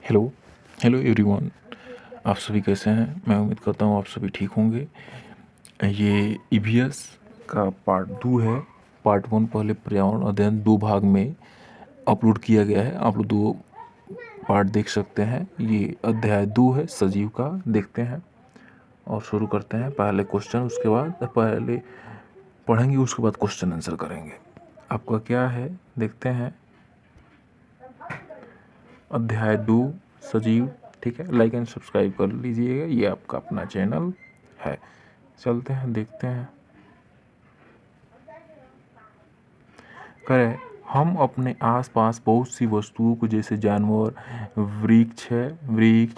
Hello hello everyone. आप सभी कैसे हैं? मैं उम्मीद करता हूँ आप सभी ठीक होंगे। ये ईवीएस का पार्ट 2 है। पार्ट 1 पहले पर्यावरण अध्ययन 2 भाग में अपलोड किया गया है। आप लोग 2 पार्ट देख सकते हैं। ये अध्याय 2 है सजीव का। देखते हैं और शुरू करते हैं। पहले क्वेश्चन, उसके बाद पहले पढ़ेंगे, उसके बाद क्वेश्चन आंसर करेंगे। आपका क्या है देखते हैं। अध्याय 2 सजीव। ठीक है, लाइक एंड सब्सक्राइब कर लीजिएगा, ये आपका अपना चैनल है। चलते हैं, देखते हैं। करें, हम अपने आसपास बहुत सी वस्तुओं को, जैसे जानवर, वृक्ष,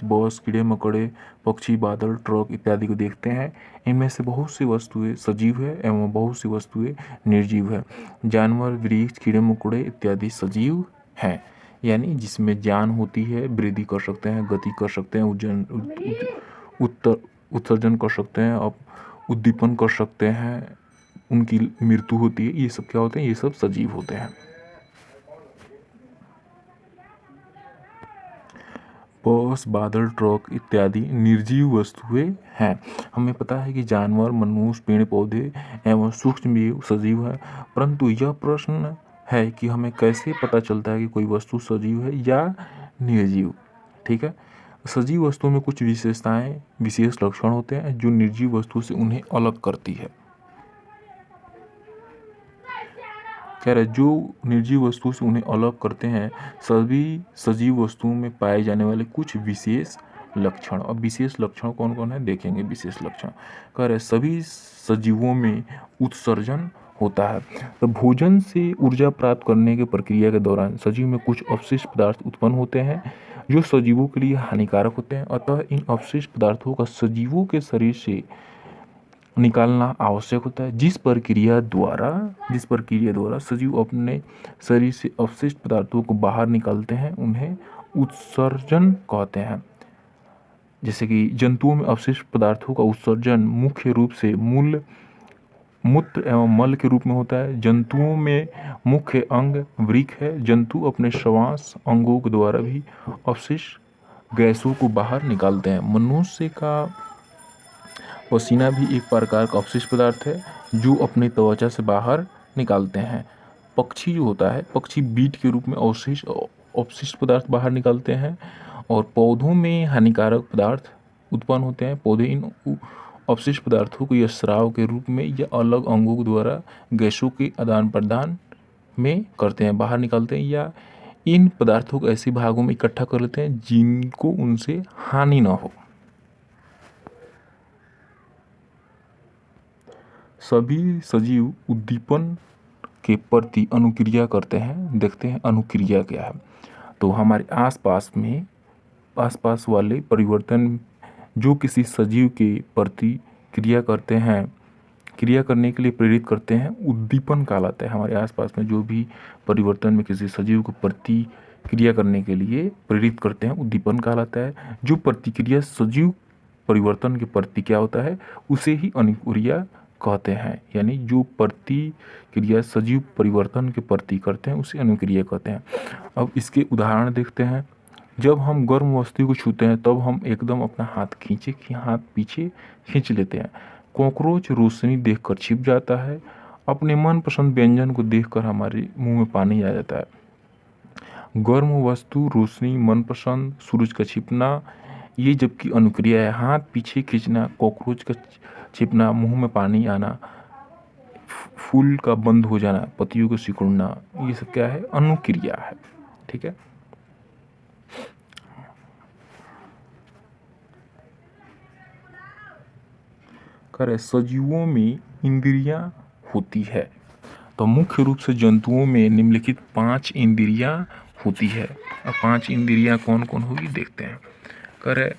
बॉस, कीड़े मकोड़े, पक्षी, बादल, ट्रक इत्यादि को देखते हैं। इनमें से बहुत सी वस्तुएं सजीव है एवं बहुत सी वस्तुएं निर्जीव है। जानवर, वृक्ष, कीड़े मकोड़े इत्यादि सजीव हैं, यानी जिसमें जान होती है, वृद्धि कर सकते हैं, गति कर सकते हैं, उत्सर्जन कर सकते हैं, अब उद्दीपन कर सकते हैं, उनकी मृत्यु होती है। ये सब क्या होते हैं? ये सब सजीव होते हैं। बस, बादल, ट्रक इत्यादि निर्जीव वस्तुएं हैं। हमें पता है कि जानवर, मनुष्य, पेड़ पौधे एवं सूक्ष्म जीव सजीव है, परंतु यह प्रश्न है कि हमें कैसे पता चलता है कि कोई वस्तु सजीव है या निर्जीव। ठीक है, सजीव वस्तुओं में कुछ विशेषताएं, विशेष लक्षण होते हैं जो निर्जीव वस्तु से उन्हें अलग करती है। कह रहे जो निर्जीव वस्तु से उन्हें अलग करते हैं सभी सजीव वस्तुओं में पाए जाने वाले कुछ विशेष लक्षण। अब विशेष लक्षण कौन कौन है देखेंगे। विशेष लक्षण कह रहे सभी सजीवों में उत्सर्जन होता है। तो भोजन से ऊर्जा प्राप्त करने की प्रक्रिया के दौरान सजीव में कुछ अवशिष्ट पदार्थ उत्पन्न होते हैं जो सजीवों के लिए हानिकारक होते हैं। अतः इन अवशिष्ट पदार्थों का सजीवों के शरीर से निकालना आवश्यक होता है। जिस प्रक्रिया द्वारा सजीव अपने शरीर से अवशिष्ट पदार्थों को बाहर निकालते हैं उन्हें उत्सर्जन कहते हैं। जैसे कि जंतुओं में अवशिष्ट पदार्थों का उत्सर्जन मुख्य रूप से मूत्र एवं मल के रूप में होता है। जंतुओं में मुख्य अंग वृक्क है। जंतु अपने श्वास अंगों के द्वारा भी अवशिष्ट गैसों को बाहर निकालते हैं। मनुष्य का पसीना भी एक प्रकार का अवशिष्ट पदार्थ है जो अपनी त्वचा से बाहर निकालते हैं। पक्षी जो होता है, पक्षी बीट के रूप में अवशिष्ट पदार्थ बाहर निकालते हैं। और पौधों में हानिकारक पदार्थ उत्पन्न होते हैं। पौधे इन अवशिष्ट पदार्थों को या स्राव के रूप में या अलग अंगों के द्वारा गैसों के आदान प्रदान में करते हैं, बाहर निकालते हैं, या इन पदार्थों को ऐसे भागों में इकट्ठा कर लेते हैं जिनको उनसे हानि न हो। सभी सजीव उद्दीपन के प्रति अनुक्रिया करते हैं। देखते हैं अनुक्रिया क्या है। तो हमारे आसपास वाले परिवर्तन जो किसी सजीव के प्रति क्रिया करते हैं, क्रिया करने के लिए प्रेरित करते हैं, उद्दीपन कहलाता है। हमारे आसपास में जो भी परिवर्तन में किसी सजीव को प्रति क्रिया करने के लिए प्रेरित करते हैं, उद्दीपन कहलाता है। जो प्रतिक्रिया सजीव परिवर्तन के प्रति क्या होता है उसे ही अनुक्रिया कहते हैं। यानी जो प्रतिक्रिया सजीव परिवर्तन के प्रति करते हैं उसे अनुक्रिया कहते हैं। अब इसके उदाहरण देखते हैं। जब हम गर्म वस्तु को छूते हैं तब हम एकदम अपना हाथ पीछे खींच लेते हैं। कॉकरोच रोशनी देखकर छिप जाता है। अपने मनपसंद व्यंजन को देखकर हमारे मुंह में पानी आ जाता है। गर्म वस्तु, रोशनी, मनपसंद, सूरज का छिपना, ये जबकि अनुक्रिया है। हाथ पीछे खींचना, कॉकरोच का छिपना, मुंह में पानी आना, फूल का बंद हो जाना, पत्तियों को सिकुड़ना, ये सब क्या है? अनुक्रिया है। ठीक है। करे सजीवों में इंद्रियां होती है। तो मुख्य रूप से जंतुओं में निम्नलिखित 5 इंद्रियां होती है। अब 5 इंद्रियां कौन कौन होगी देखते हैं। करे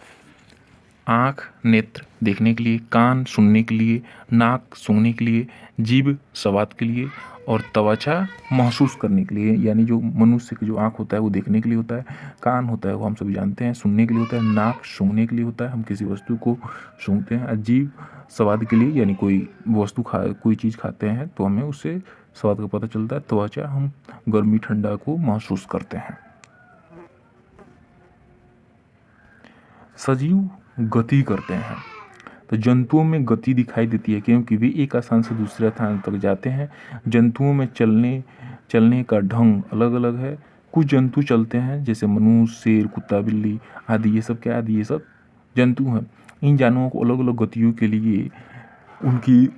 आँख नेत्र देखने के लिए, कान सुनने के लिए, नाक सूंघने के लिए, जीभ स्वाद के लिए और त्वचा महसूस करने के लिए। यानी जो मनुष्य की जो आँख होता है वो देखने के लिए होता है, कान होता है वो हम सभी जानते हैं सुनने के लिए होता है, नाक सूंघने के लिए होता है, हम किसी वस्तु को सूंघते हैं, और जीभ स्वाद के लिए, यानी कोई चीज़ खाते हैं तो हमें उससे स्वाद का पता चलता है। त्वचा हम गर्मी ठंडा को महसूस करते हैं। सजीव गति करते हैं। तो जंतुओं में गति दिखाई देती है क्योंकि वे एक स्थान से दूसरे स्थान तक जाते हैं। जंतुओं में चलने का ढंग अलग अलग है। कुछ जंतु चलते हैं जैसे मनुष्य, शेर, कुत्ता, बिल्ली आदि। ये सब क्या आदि? ये सब जंतु हैं। इन जानवरों को अलग अलग गतियों के लिए उनकी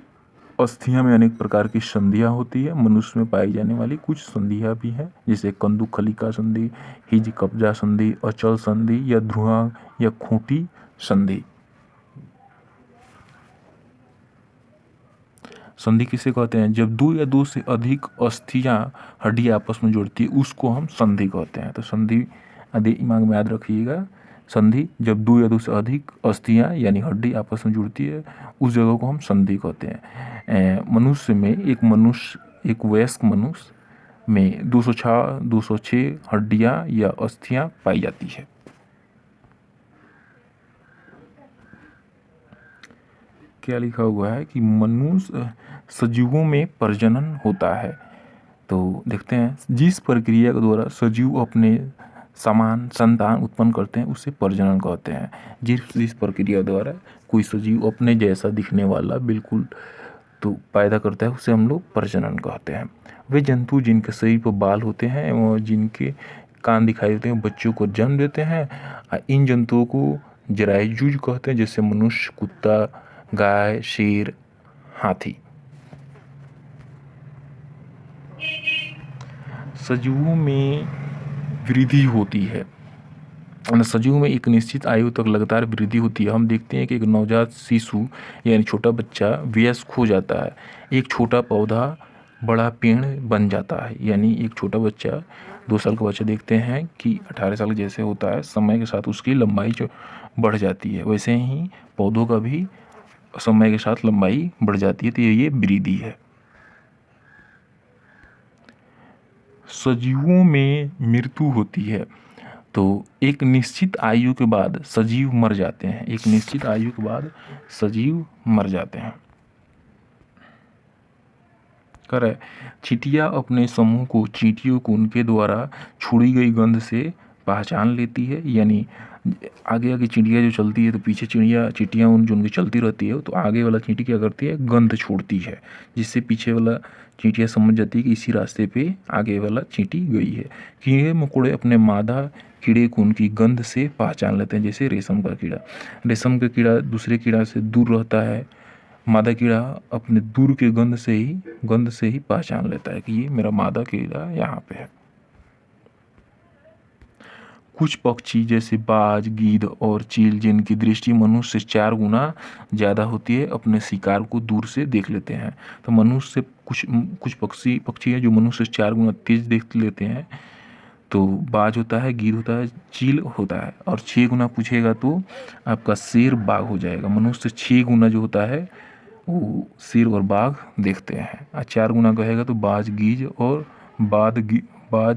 अस्थियां में अनेक प्रकार की संधियां होती है। मनुष्य में पाई जाने वाली कुछ संधियां भी हैं जैसे कंदुकलिका संधि, हिज कब्जा संधि, अचल संधि या ध्रुवा या खूंटी संधि। संधि किसे कहते हैं? जब दो या दो से अधिक अस्थियां हड्डी आपस में जुड़ती है उसको हम संधि कहते हैं। तो संधि आदि दिमाग में याद रखिएगा। संधि जब दो या दो से अधिक अस्थियां यानी हड्डी आपस में जुड़ती है उस जगह को हम संधि कहते हैं। मनुष्य में एक वयस्क मनुष्य में 206 हड्डियां या अस्थियां पाई जाती है। क्या लिखा हुआ है कि मनुष्य सजीवों में प्रजनन होता है। तो देखते हैं, जिस प्रक्रिया के द्वारा सजीव अपने समान संतान उत्पन्न करते हैं उसे प्रजनन कहते हैं। जिस प्रक्रिया द्वारा कोई सजीव अपने जैसा दिखने वाला बिल्कुल तो पैदा करता है उसे हम लोग प्रजनन कहते हैं। वे जंतु जिनके शरीर पर बाल होते हैं एवं जिनके कान दिखाई देते हैं बच्चों को जन्म देते हैं। इन जंतुओं को जरायुज कहते हैं जैसे मनुष्य, कुत्ता, गाय, शेर, हाथी। सजीवों में वृद्धि होती है। सजीव में एक निश्चित आयु तक लगातार वृद्धि होती है। हम देखते हैं कि एक नवजात शिशु यानी छोटा बच्चा वयस्क हो जाता है। एक छोटा पौधा बड़ा पेड़ बन जाता है। यानी एक छोटा बच्चा 2 साल का बच्चा देखते हैं कि 18 साल जैसे होता है, समय के साथ उसकी लंबाई जो बढ़ जाती है वैसे ही पौधों का भी समय के साथ लंबाई बढ़ जाती है। तो ये वृद्धि है। सजीवों में मृत्यु होती है। तो एक निश्चित आयु के बाद सजीव मर जाते हैं। एक निश्चित आयु के बाद सजीव मर जाते हैं। करे चींटियां अपने समूह को चींटियों को उनके द्वारा छोड़ी गई गंध से पहचान लेती है। यानी आगे आगे चींटियां जो चलती है तो पीछे चींटियां जो उनकी चलती रहती है तो आगे वाला चींटी क्या करती है? गंध छोड़ती है, जिससे पीछे वाला चींटियां समझ जाती है कि इसी रास्ते पे आगे वाला चींटी गई है। कीड़े मकोड़े अपने मादा कीड़े को उनकी गंध से पहचान लेते हैं। जैसे रेशम का कीड़ा दूसरे कीड़ा से दूर रहता है। मादा कीड़ा अपने दूर के गंध से ही पहचान लेता है कि ये मेरा मादा कीड़ा यहाँ पे है। कुछ पक्षी जैसे बाज, गिद्ध और चील जिनकी दृष्टि मनुष्य से 4 गुना ज़्यादा होती है अपने शिकार को दूर से देख लेते हैं। तो मनुष्य से कुछ पक्षी है जो मनुष्य से 4 गुना तेज देख लेते हैं। तो बाज होता है, गिद्ध होता है, चील होता है। और 6 गुना पूछेगा तो आपका शेर बाघ हो जाएगा। मनुष्य से 6 गुना जो होता है वो शेर और बाघ देखते हैं। और 4 गुना कहेगा तो बाज,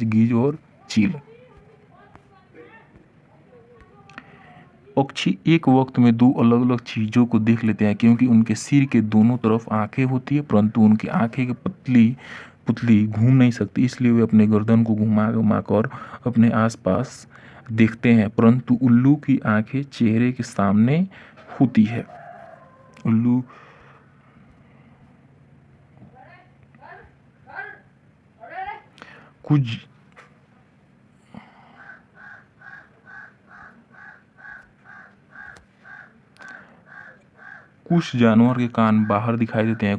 गीज और चील। पक्षी एक वक्त में 2 अलग अलग चीज़ों को देख लेते हैं क्योंकि उनके सिर के दोनों तरफ आंखें होती है परंतु उनकी आंखें की पुतली घूम नहीं सकती, इसलिए वे अपने गर्दन को घुमा कर अपने आसपास देखते हैं। परंतु उल्लू की आंखें चेहरे के सामने होती है। उल्लू कुछ जानवर के कान बाहर दिखाई देते हैं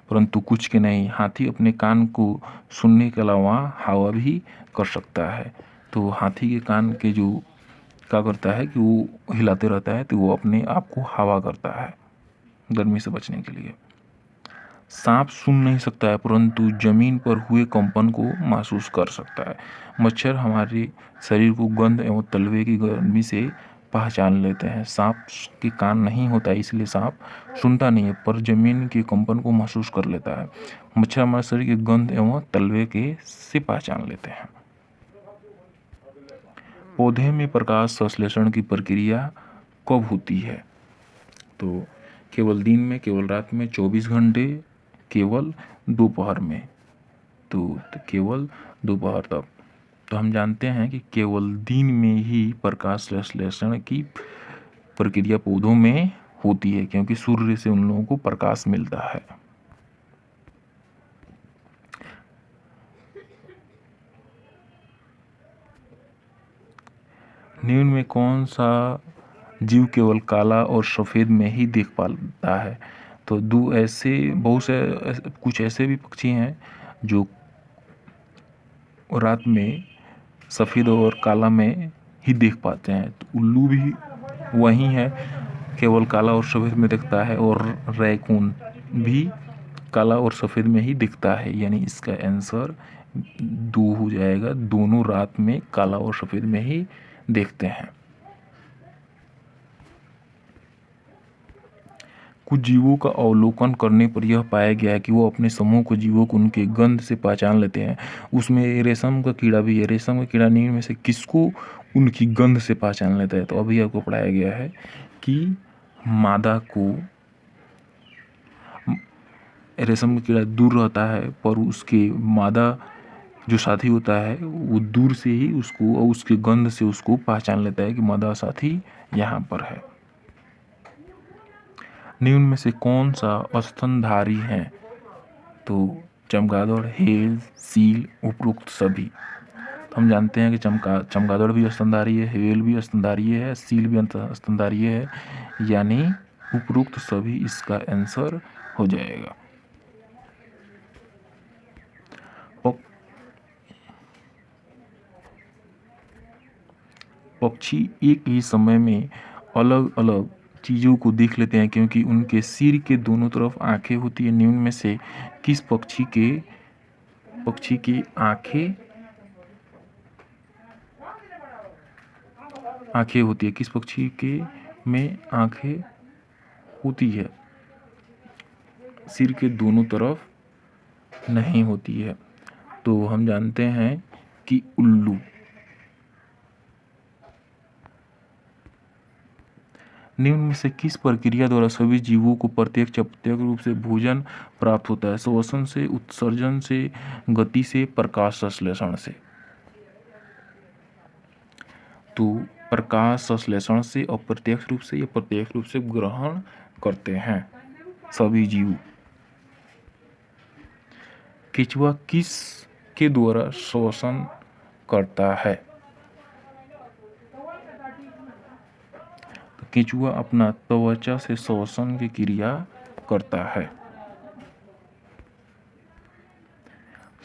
परंतु कुछ के नहीं। हाथी अपने कान को सुनने के अलावा हवा भी कर सकता है। तो हाथी के कान के जो क्या करता है कि वो हिलाते रहता है तो वो अपने आप को हवा करता है गर्मी से बचने के लिए। सांप सुन नहीं सकता है परंतु जमीन पर हुए कंपन को महसूस कर सकता है। मच्छर हमारे शरीर को गंध एवं तलवे की गर्मी से पहचान लेते हैं। सांप के कान नहीं होता है इसलिए सांप सुनता नहीं है पर जमीन के कंपन को महसूस कर लेता है। मच्छर हमारे शरीर के गंध एवं तलवे के से पहचान लेते हैं। पौधे में प्रकाश संश्लेषण की प्रक्रिया कब होती है? तो केवल दिन में, केवल रात में, 24 घंटे, केवल दोपहर में। तो केवल दोपहर तक। तो हम जानते हैं कि केवल दिन में ही प्रकाश संश्लेषण की प्रक्रिया पौधों में होती है, क्योंकि सूर्य से उन लोगों को प्रकाश मिलता है। निम्न में कौन सा जीव केवल काला और सफ़ेद में ही देख पाता है? तो बहुत से कुछ ऐसे भी पक्षी हैं जो रात में सफ़ेद और काला में ही देख पाते हैं। तो उल्लू भी वही है, केवल काला और सफ़ेद में दिखता है, और रैकून भी काला और सफ़ेद में ही दिखता है। यानी इसका आंसर 2 हो जाएगा, दोनों रात में काला और सफ़ेद में ही देखते हैं। कुछ जीवों का अवलोकन करने पर यह पाया गया है कि वो अपने समूह को जीवों को उनके गंध से पहचान लेते हैं। उसमें रेशम का कीड़ा भी है। रेशम का कीड़ा निम्न में से किसको उनकी गंध से पहचान लेता है? तो अभी आपको पढ़ाया गया है कि मादा को रेशम का कीड़ा दूर रहता है, पर उसके मादा जो साथी होता है वो दूर से ही उसको और उसके गंध से उसको पहचान लेता है कि मादा साथी यहाँ पर है। निम्न में से कौन सा स्तनधारी है? तो चमगादड़, हेल, सील, उपरोक्त सभी। तो हम जानते हैं कि चमगादड़ भी स्तनधारी है, हेल भी स्तनधारी है, सील भी स्तनधारी है, यानी उपरोक्त सभी इसका आंसर हो जाएगा। पक्षी एक ही समय में अलग अलग चीज़ों को देख लेते हैं, क्योंकि उनके सिर के दोनों तरफ आंखें होती है। निम्न में से किस पक्षी की आंखें होती है? किस पक्षी के में आंखें होती है, सिर के दोनों तरफ नहीं होती है? तो हम जानते हैं कि उल्लू। निम्न में से किस प्रक्रिया द्वारा सभी जीवों को प्रत्यक्ष अप्रत्यक्ष रूप से भोजन प्राप्त होता है? श्वसन से, उत्सर्जन से, गति से, प्रकाश संश्लेषण से। तो प्रकाश संश्लेषण से अप्रत्यक्ष रूप से या प्रत्यक्ष रूप से ग्रहण करते हैं सभी जीव। केंचुआ किस के द्वारा श्वसन करता है? तो केंचुआ अपना त्वचा से श्वसन की क्रिया करता है।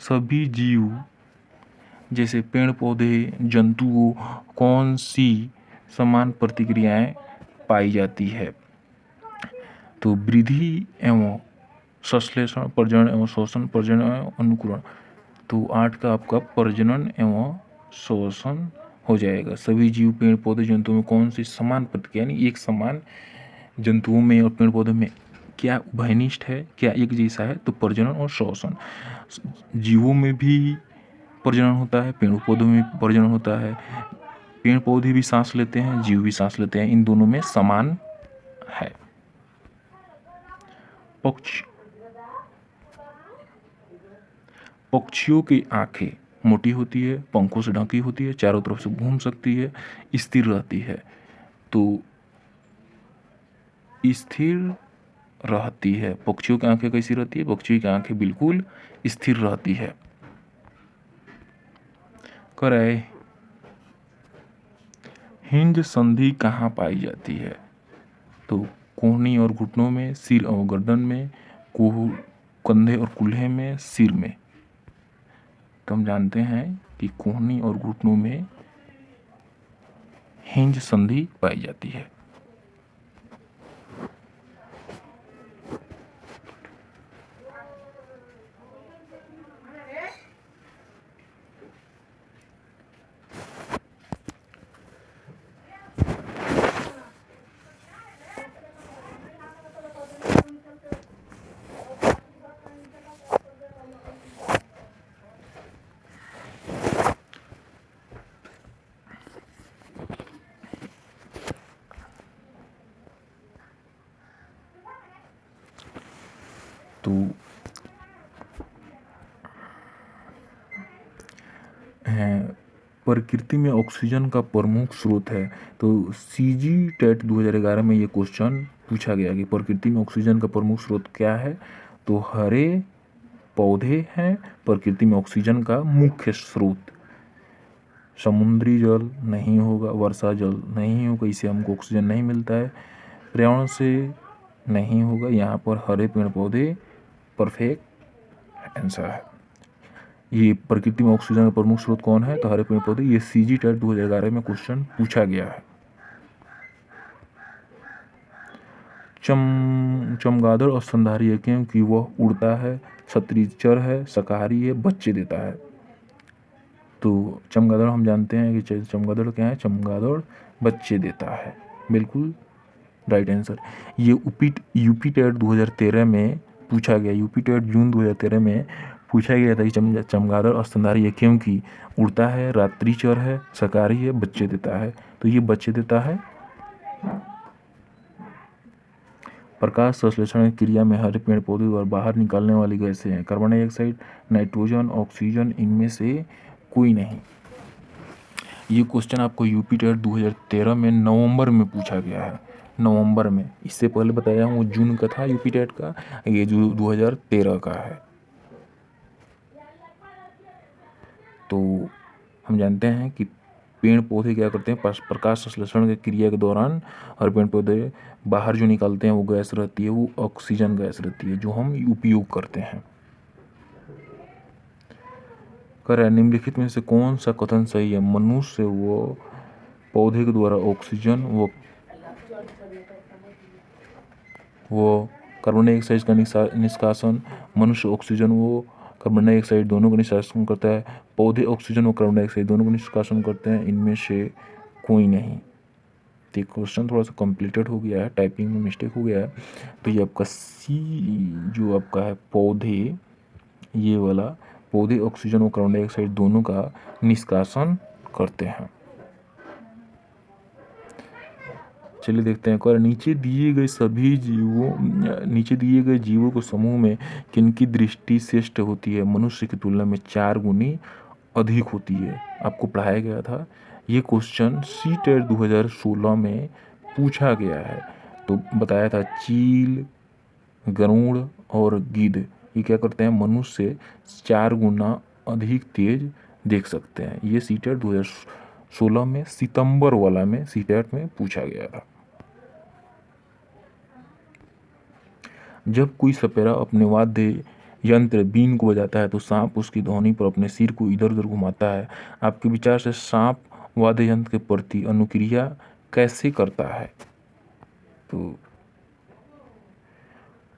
सभी जीव जैसे पेड़ पौधे, जंतुओं, कौन सी समान प्रतिक्रियाएं पाई जाती है? तो वृद्धि एवं संश्लेषण, प्रजनन एवं श्वसन, प्रजनन एवं अनुकूलन। तो 8 का आपका प्रजनन एवं श्वसन हो जाएगा। सभी जीव, पेड़ पौधे, जंतुओं में कौन सी समान प्रतिक्रिया, यानी एक समान जंतुओं में और पेड़ पौधों में क्या उभयनिष्ठ है, क्या एक जैसा है? तो प्रजनन और श्वसन। जीवों में भी प्रजनन होता है, पेड़ पौधों में प्रजनन होता है। पेड़ पौधे भी सांस लेते हैं, जीव भी सांस लेते हैं, इन दोनों में समान है। पक्षियों की आंखें मोटी होती है, पंखों से ढकी होती है, चारों तरफ से घूम सकती है, स्थिर रहती है। तो स्थिर रहती है। पक्षियों की आंखें कैसी रहती है? पक्षियों की आंखें बिल्कुल स्थिर रहती है। कराए हिंज संधि कहाँ पाई जाती है? तो कोहनी और घुटनों में, सिर और गर्दन में, कंधे और कूल्हे में, सिर में। तो हम जानते हैं कि कोहनी और घुटनों में हिंज संधि पाई जाती है। तो प्रकृति में ऑक्सीजन का प्रमुख स्रोत है। तो CG टेट 2011 में ये क्वेश्चन पूछा गया कि प्रकृति में ऑक्सीजन का प्रमुख स्रोत क्या है। तो हरे पौधे हैं प्रकृति में ऑक्सीजन का मुख्य स्रोत। समुद्री जल नहीं होगा, वर्षा जल नहीं होगा, इससे हमको ऑक्सीजन नहीं मिलता है। पर्यावरण से नहीं होगा, यहाँ पर हरे पेड़ पौधे परफेक्ट आंसर है। ये प्रकृति में ऑक्सीजन का प्रमुख स्रोत कौन है, तो हरे पेड़ पौधे। ये CG टेट 2011 में क्वेश्चन पूछा गया है। चमगादड़ और स्तनधारी है क्योंकि वह उड़ता है, क्षत्रिचर है, शाकाहारी है, बच्चे देता है। तो चमगादड़ हम जानते हैं कि चमगादड़ क्या है, चमगादड़ बच्चे देता है, बिल्कुल राइट आंसर। ये यूपी टेट 2013 में पूछा गया, यूपी टेट जून 2013 में पूछा गया था कि चमगादड़ और स्तनधारी है क्योंकि उड़ता है, रात्रिचर है, शाकाहारी है, बच्चे देता है। तो ये बच्चे देता है। प्रकाश संश्लेषण की क्रिया में हरे पेड़ पौधे द्वारा बाहर निकलने वाली गैसें हैं कार्बन डाइऑक्साइड, नाइट्रोजन, ऑक्सीजन, इनमें से कोई नहीं। ये क्वेश्चन आपको यूपी टेट 2013 में नवंबर में पूछा गया है, नवंबर में। इससे पहले बताया हूँ जून का था यूपी टेट का, ये जो 2013 का है। तो हम जानते हैं कि पेड़ पौधे क्या करते हैं, प्रकाश संश्लेषण की क्रिया के दौरान हर पेड़ पौधे बाहर जो निकालते हैं वो गैस रहती है, वो ऑक्सीजन गैस रहती है जो हम उपयोग करते हैं। कर निम्नलिखित में से कौन सा कथन सही है, मनुष्य व पौधे के द्वारा ऑक्सीजन वो कार्बन डाइऑक्साइड का निष्कासन, मनुष्य ऑक्सीजन वो कार्बन डाइऑक्साइड दोनों का निष्कासन करता है, पौधे ऑक्सीजन और कार्बन डाइऑक्साइड दोनों का निष्कासन करते हैं, इनमें से कोई नहीं। तो क्वेश्चन थोड़ा सा कॉम्प्लिकेटेड हो गया है, टाइपिंग में मिस्टेक हो गया है। तो ये आपका सी जो आपका है पौधे, ये वाला पौधे ऑक्सीजन और कार्बन डाइऑक्साइड दोनों का निष्कासन करते हैं। चलिए देखते हैं। और नीचे दिए गए जीवों को समूह में किनकी दृष्टि श्रेष्ठ होती है, मनुष्य की तुलना में 4 गुनी अधिक होती है। आपको पढ़ाया गया था, ये क्वेश्चन सी टेट 2016 में पूछा गया है। तो बताया था चील, गरुड़ और गिद्ध ये क्या करते हैं, मनुष्य से 4 गुना अधिक तेज देख सकते हैं। ये सी टेट 2016 में सितंबर वाला में सी टेट में पूछा गया था। जब कोई सपेरा अपने वाद्य यंत्र बीन को बजाता है तो सांप उसकी ध्वनि पर अपने सिर को इधर उधर घुमाता है। आपके विचार से सांप वाद्य यंत्र के प्रति अनुक्रिया कैसे करता है, तो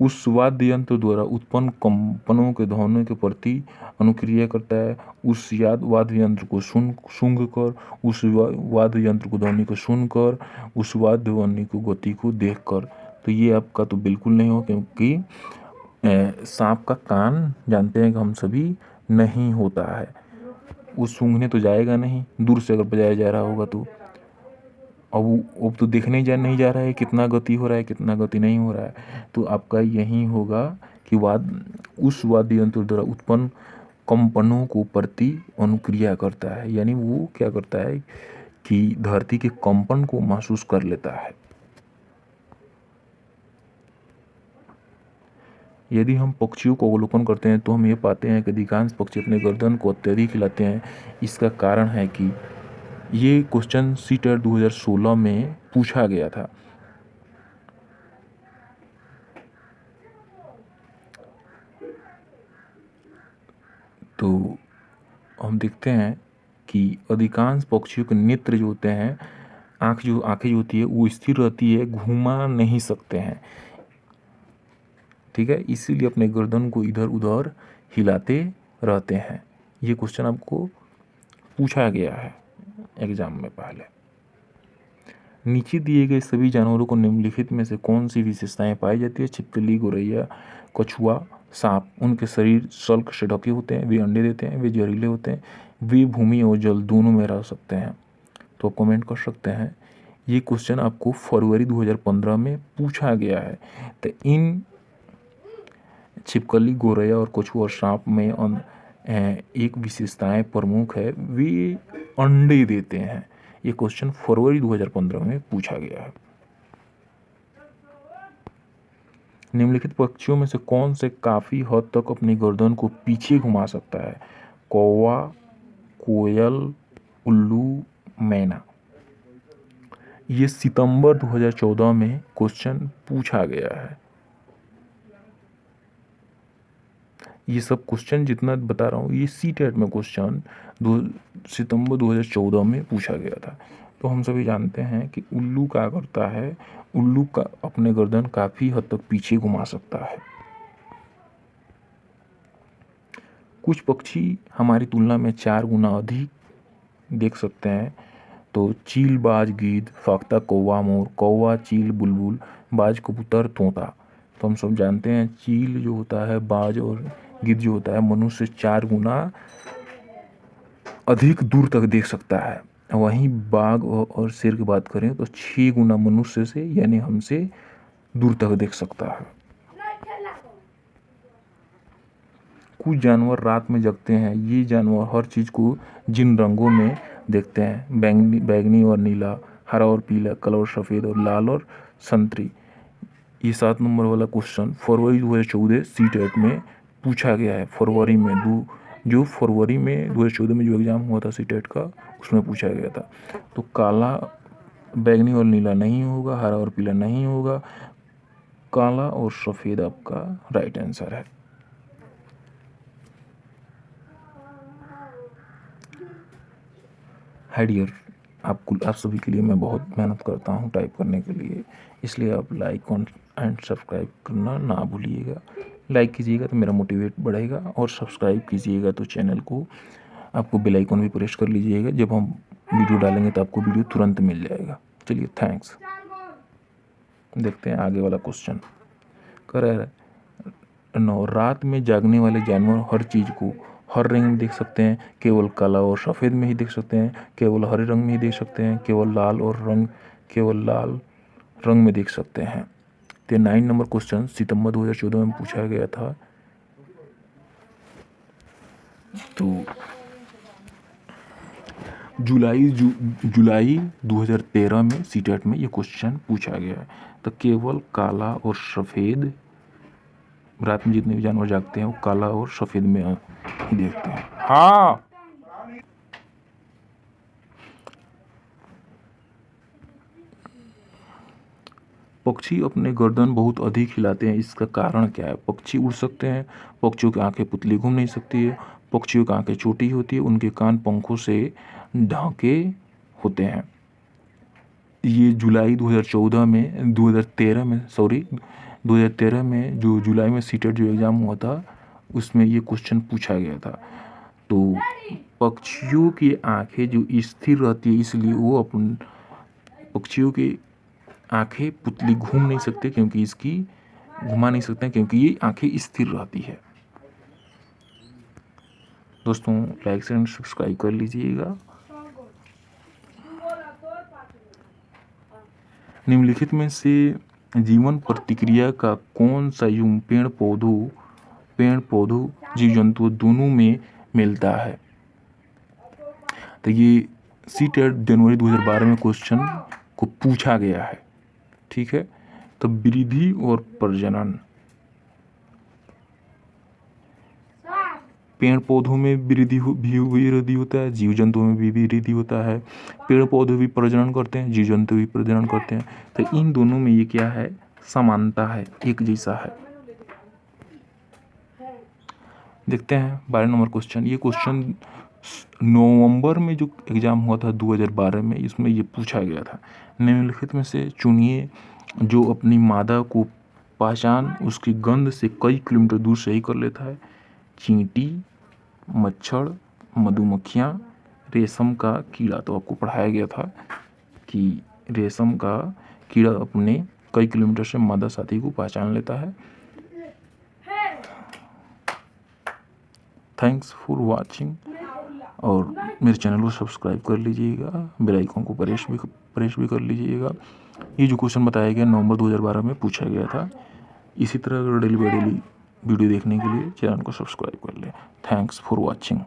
उस वाद्य यंत्र द्वारा उत्पन्न कंपनों के ध्वनि के प्रति अनुक्रिया करता है। उस वाद्य यंत्र को सूंघ कर, उस वाद्य यंत्र को ध्वनि को सुनकर, उस वाद्य ध्वनि को गति को देख कर। तो ये आपका तो बिल्कुल नहीं हो, क्योंकि सांप का कान जानते हैं कि हम सभी नहीं होता है, वो सूंघने तो जाएगा नहीं, दूर से अगर बजाया जा रहा होगा तो। अब तो देखने नहीं जा रहा है कितना गति हो रहा है, कितना गति नहीं हो रहा है। तो आपका यही होगा कि उस वाद्य यंत्र द्वारा उत्पन्न कंपनों को प्रति अनुक्रिया करता है, यानी वो क्या करता है कि धरती के कंपन को महसूस कर लेता है। यदि हम पक्षियों को अवलोकन करते हैं तो हम ये पाते हैं कि अधिकांश पक्षी अपने गर्दन को अत्यधिक हिलाते हैं। इसका कारण है कि ये क्वेश्चन सी टेट 2016 में पूछा गया था। तो हम देखते हैं कि अधिकांश पक्षियों के नेत्र जो होते हैं, आँखें जो होती है वो स्थिर रहती है, घुमा नहीं सकते हैं, ठीक है, इसीलिए अपने गर्दन को इधर उधर हिलाते रहते हैं। ये क्वेश्चन आपको पूछा गया है एग्जाम में पहले। नीचे दिए गए सभी जानवरों को निम्नलिखित में से कौन सी विशेषताएं पाई जाती है, छिपकली, गौरैया, कछुआ, सांप। उनके शरीर शल्क से ढके होते हैं, वे अंडे देते हैं, वे जहरीले होते हैं, वे भूमि और जल दोनों में रह सकते हैं। तो कमेंट कर सकते हैं। ये क्वेश्चन आपको फरवरी 2015 में पूछा गया है। तो इन छिपकली, गौरैया और कछुआ और सांप में एक विशेषताएं प्रमुख है, वे अंडे देते हैं? ये क्वेश्चन फरवरी 2015 में पूछा गया है। निम्नलिखित पक्षियों में से कौन से काफी हद तक अपनी गर्दन को पीछे घुमा सकता है? कौवा, कोयल, उल्लू, मैना। ये सितंबर 2014 में क्वेश्चन पूछा गया है। ये सब क्वेश्चन जितना बता रहा हूँ ये सीटेट में क्वेश्चन सितंबर 2014 में पूछा गया था। तो हम सभी जानते हैं कि उल्लू क्या करता है, उल्लू का अपने गर्दन काफ़ी हद तक पीछे घुमा सकता है। कुछ पक्षी हमारी तुलना में 4 गुना अधिक देख सकते हैं। तो चील, बाज, गीद, फाख्ता, कौवा, मोर, कौवा, चील, बुलबुल, बाज, कबूतर, तोता। तो हम सब जानते हैं चील जो होता है, बाज और गिद्ध जो होता है, मनुष्य से 4 गुना अधिक दूर तक देख सकता है। वहीं बाघ और शेर की बात करें तो 6 गुना मनुष्य से यानी हमसे दूर तक देख सकता है। कुछ जानवर रात में जगते हैं। ये जानवर हर चीज़ को जिन रंगों में देखते हैं, बैंगनी और नीला, हरा और पीला, काला और सफ़ेद और लाल और संतरी। ये 7 नंबर वाला क्वेश्चन फरवरी 2014 सीटेट में पूछा गया है। फरवरी में फरवरी में 2014 में जो एग्ज़ाम हुआ था सीटेट का, उसमें पूछा गया था। तो काला, बैंगनी और नीला नहीं होगा, हरा और पीला नहीं होगा, काला और सफ़ेद आपका राइट आंसर है। हाय डियर, आप सभी के लिए मैं बहुत मेहनत करता हूँ टाइप करने के लिए, इसलिए आप लाइक एंड सब्सक्राइब करना ना भूलिएगा। लाइक कीजिएगा तो मेरा मोटिवेट बढ़ेगा, और सब्सक्राइब कीजिएगा तो चैनल को आपको बेल आइकन भी प्रेस कर लीजिएगा। जब हम वीडियो डालेंगे तो आपको वीडियो तुरंत मिल जाएगा। चलिए, थैंक्स। देखते हैं आगे वाला क्वेश्चन। कह रहा है 9 रात में जागने वाले जानवर हर चीज़ को हर रंग में देख सकते हैं, केवल काला और सफ़ेद में ही देख सकते हैं, केवल हरे रंग में ही देख सकते हैं, केवल लाल रंग में देख सकते हैं। तो 9 नंबर क्वेश्चन सितंबर 2014 में पूछा गया था। तो जुलाई 2013 में सीटेट में ये क्वेश्चन पूछा गया है। तो केवल काला और सफ़ेद, रात में जितने भी जानवर जागते हैं वो काला और सफ़ेद में ही देखते हैं। हाँ, पक्षी अपने गर्दन बहुत अधिक हिलाते हैं, इसका कारण क्या है? पक्षी उड़ सकते हैं, पक्षियों की आंखें पुतली घूम नहीं सकती है, पक्षियों की आंखें छोटी होती है, उनके कान पंखों से ढके होते हैं। ये जुलाई 2013 में जो जुलाई में सीटेट जो एग्ज़ाम हुआ था उसमें ये क्वेश्चन पूछा गया था। तो पक्षियों की आंखें जो स्थिर रहती है, इसलिए वो अपन पक्षियों की आंखें पुतली घूम नहीं सकते, क्योंकि इसकी घुमा नहीं सकते क्योंकि ये आंखें स्थिर रहती है। दोस्तों, लाइक एंड सब्सक्राइब कर लीजिएगा। निम्नलिखित में से जीवन प्रतिक्रिया का कौन सा युग्म पेड़ पौधों जीव जंतु दोनों में मिलता है? तो ये सीटेट जनवरी 2012 में क्वेश्चन को पूछा गया है। ठीक है, तो वृद्धि और प्रजनन, पेड़ पौधों में वृद्धि होता है, जीव जंतुओं में भी वृद्धि होता है। पेड़ पौधे भी प्रजनन करते हैं, जीव जंतु भी प्रजनन करते हैं। तो इन दोनों में ये क्या है? समानता है, एक जैसा है। देखते हैं 12 नंबर क्वेश्चन। ये क्वेश्चन नवंबर में जो एग्ज़ाम हुआ था 2012 में, इसमें ये पूछा गया था। निम्नलिखित में से चुनिए जो अपनी मादा को पहचान उसकी गंध से कई किलोमीटर दूर से ही कर लेता है। चींटी, मच्छर, मधुमक्खियाँ, रेशम का कीड़ा। तो आपको पढ़ाया गया था कि रेशम का कीड़ा अपने कई किलोमीटर से मादा साथी को पहचान लेता है। थैंक्स फॉर वाचिंग, और मेरे चैनल को सब्सक्राइब कर लीजिएगा, बेल आइकन को प्रेस भी कर लीजिएगा। ये जो क्वेश्चन बताया गया नवंबर 2012 में पूछा गया था। इसी तरह अगर डेली बाई डेली वीडियो देखने के लिए चैनल को सब्सक्राइब कर लें। Thanks for watching.